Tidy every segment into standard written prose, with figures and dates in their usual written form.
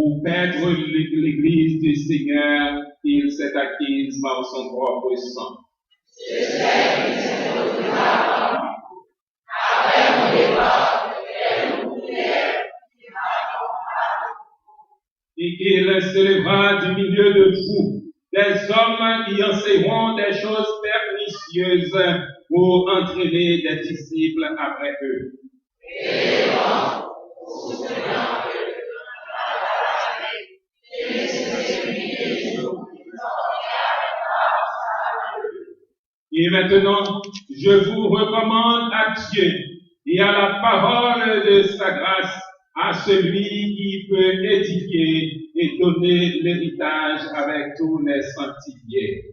pour perdre l'Église du Seigneur qu'il s'est acquise par son propre sang. Et qu'il se lèvera du milieu de vous des hommes qui enseigneront des choses pernicieuses pour entraîner des disciples après eux. Et maintenant, je vous recommande à Dieu et à la parole de sa grâce, à celui qui peut édifier et donner l'héritage avec tous les sanctifiés.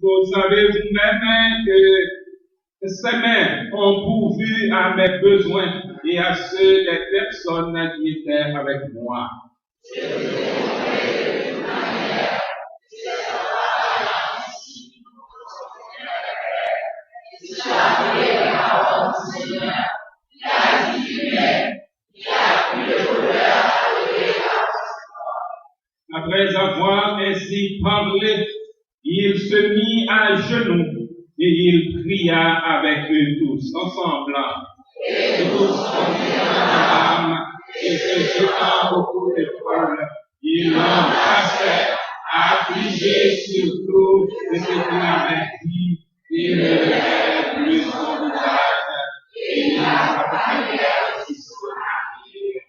Vous savez vous-même que ces mains ont pourvu à mes besoins et à ceux des personnes qui étaient avec moi. Après avoir ainsi parlé, il se mit à genoux et il pria avec eux tous ensemble. Et tous confiant l'âme et se jetant au cou de Paul, il l'embrassait, affligé surtout de ce qu'il avait dit. Il ne levait plus son visage et il s'appelait jusqu'au navire.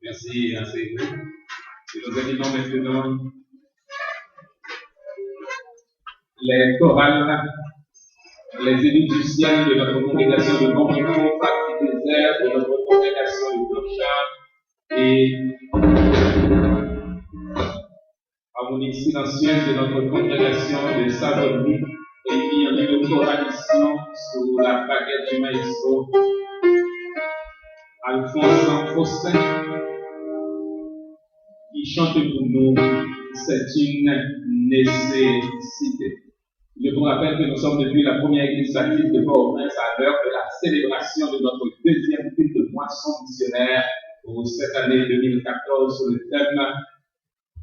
Merci, enseignant. Et nous animons maintenant les chorales, les élus du ciel de notre congrégation de Montréal, partie désert de notre congrégation de Blanchard et harmonie silencieuse de notre congrégation de Savonnerie et qui en une choralisation sous la baguette du maestro Alphonse Faustin qui chante pour nous, c'est une nécessité. Je vous rappelle que nous sommes depuis la première église baptiste de Port-au-Prince à l'heure de la célébration de notre deuxième culte de moisson missionnaire pour cette année 2014 sur le thème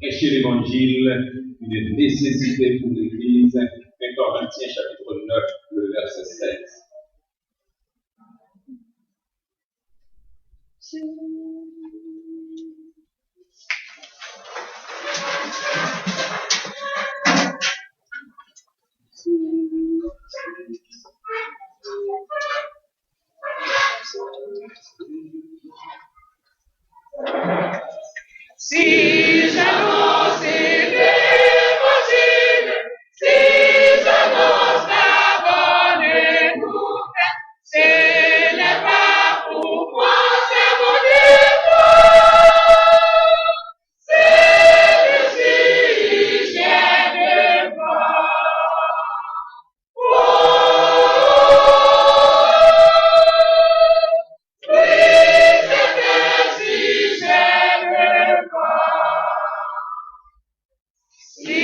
Prêcher l'évangile, une nécessité pour l'église, 1 Corinthiens chapitre 9, le verset 16. Si j'annonce l'évangile, si j'annonce la bonne nouvelle, ce n'est pas pour moi, c'est mon devoir. C'est le sujet de moi. Si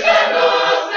j'annonce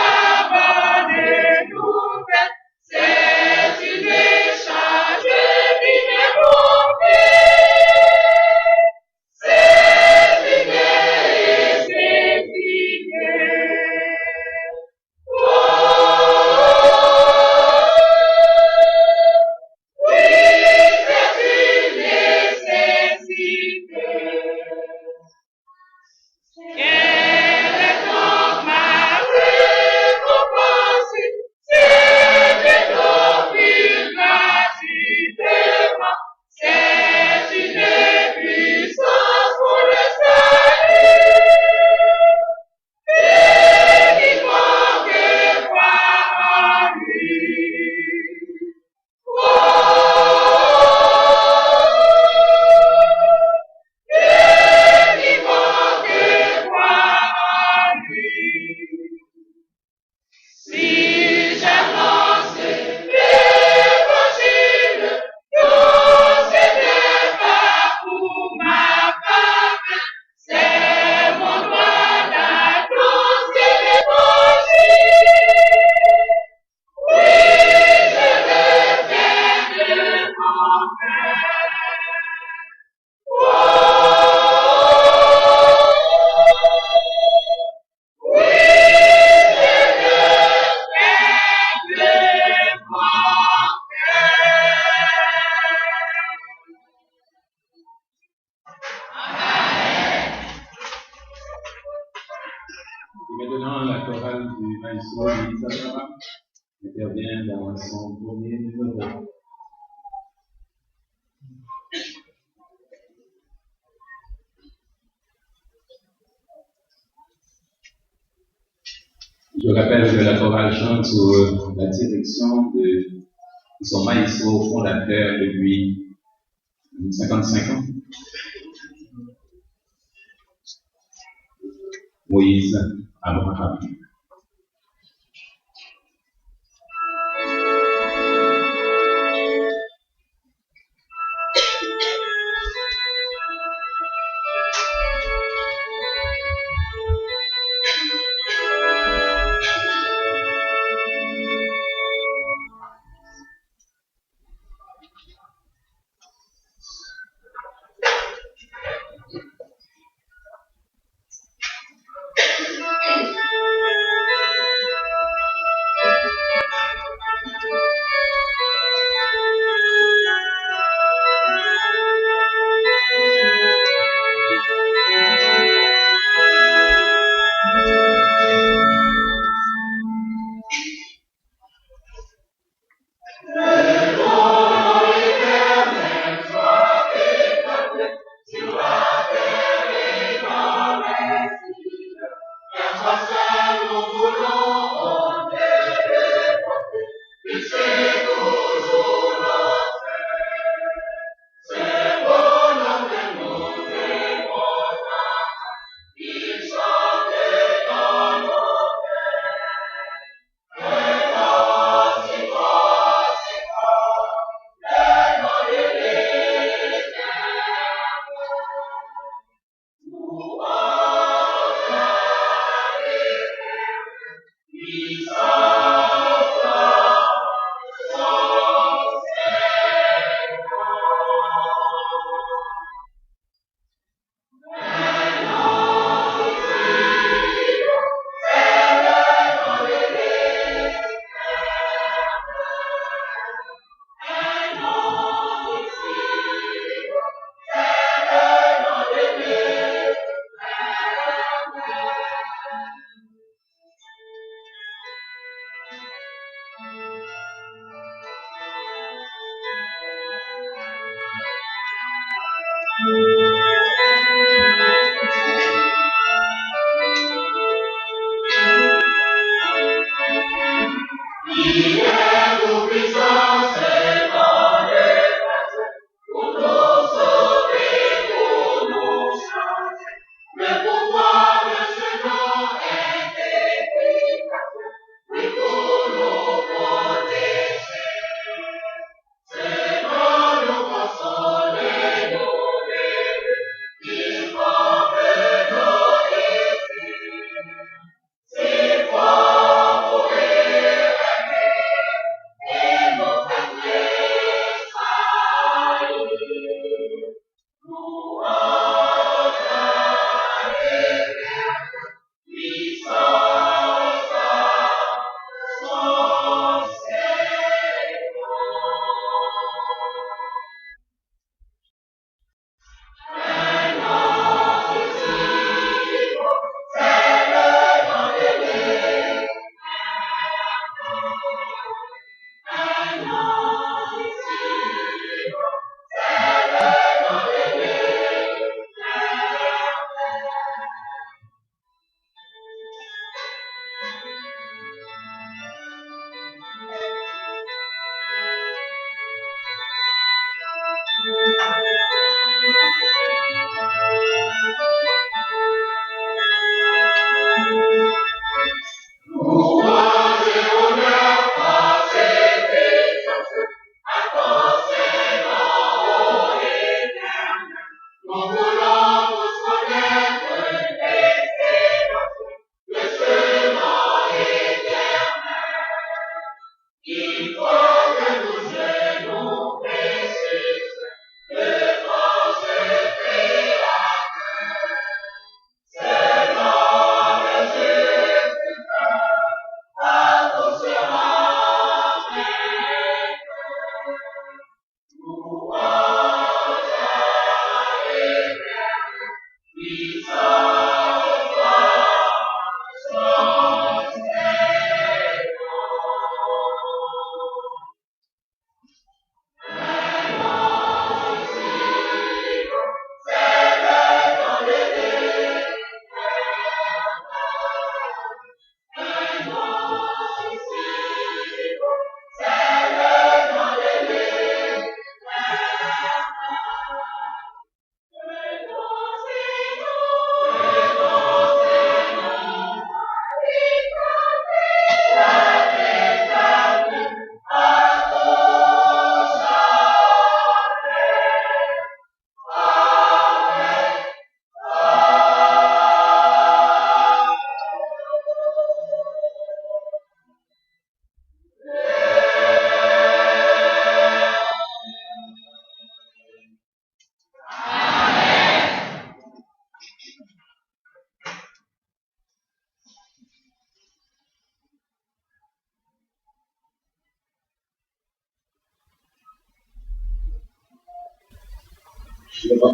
chorale du maestro Elisabeth intervient dans son premier numéro. Je rappelle que la chorale chante sous la direction de son maestro fondateur depuis 55 ans, Moïse Abraham.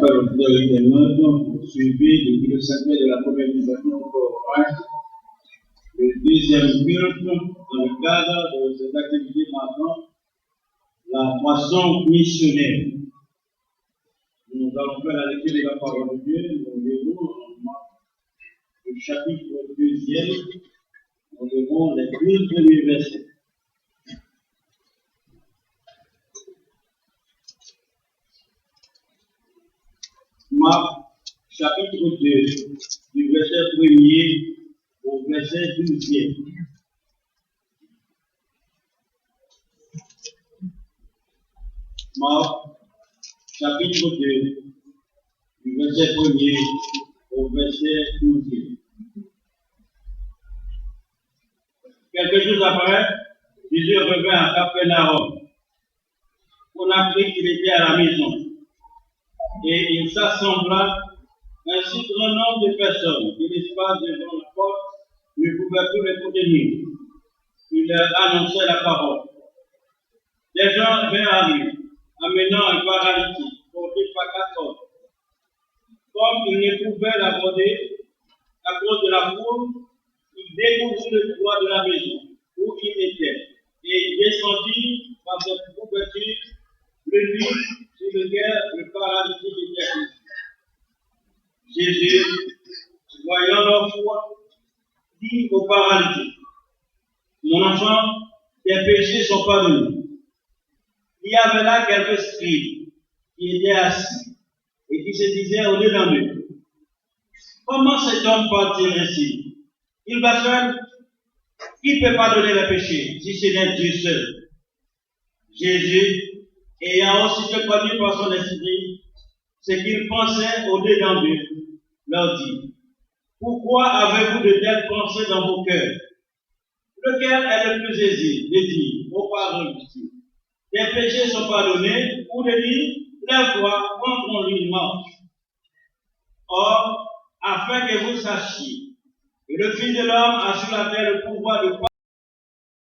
rappelle au frère Internet, suivi depuis le sacré de la première division au Port-au-Prince, le deuxième culte dans le cadre de cette activité marquant la moisson missionnaire. Nous allons faire la lecture de la parole de Dieu. Nous lirons le chapitre 2e. Nous lirons les 12 premiers versets. Marc, chapitre 2, du verset 1er au verset 12e. Marc, chapitre 2, du verset 1er au verset 12e. Quelques jours après, Jésus revint à Capharnaüm. On a appris qu'il était à la maison. Et il s'assembla un si grand nombre de personnes que l'espace devant la porte ne pouvait plus les contenir. Il leur annonçait la parole. Les gens vinrent à lui, amenant un paralytique porté par 4 hommes. Comme il ne pouvait l'aborder à cause de la foule, il découvrit le toit de la maison où il était et il descendit par cette couverture le lit sur lequel le paralytique était assis. Jésus, voyant leur foi, dit au paralytique: mon enfant, tes péchés sont pardonnés. Il y avait là quelques scribes qui étaient assis et qui se disaient au-dedans d'eux: comment cet homme parle-t-il ainsi? Il va seul. Qui peut pardonner les péchés si ce n'est Dieu seul? Jésus, ayant aussitôt connu par son esprit ce qu'il pensait au-dedans d'eux, leur dit: pourquoi avez-vous de telles pensées dans vos cœurs? Lequel est le plus aisé de dire au parrain ici: tes péchés sont pardonnés, ou de dire: lève-toi, montrons-lui une marche? Or, afin que vous sachiez que le Fils de l'homme a sur la terre le pouvoir de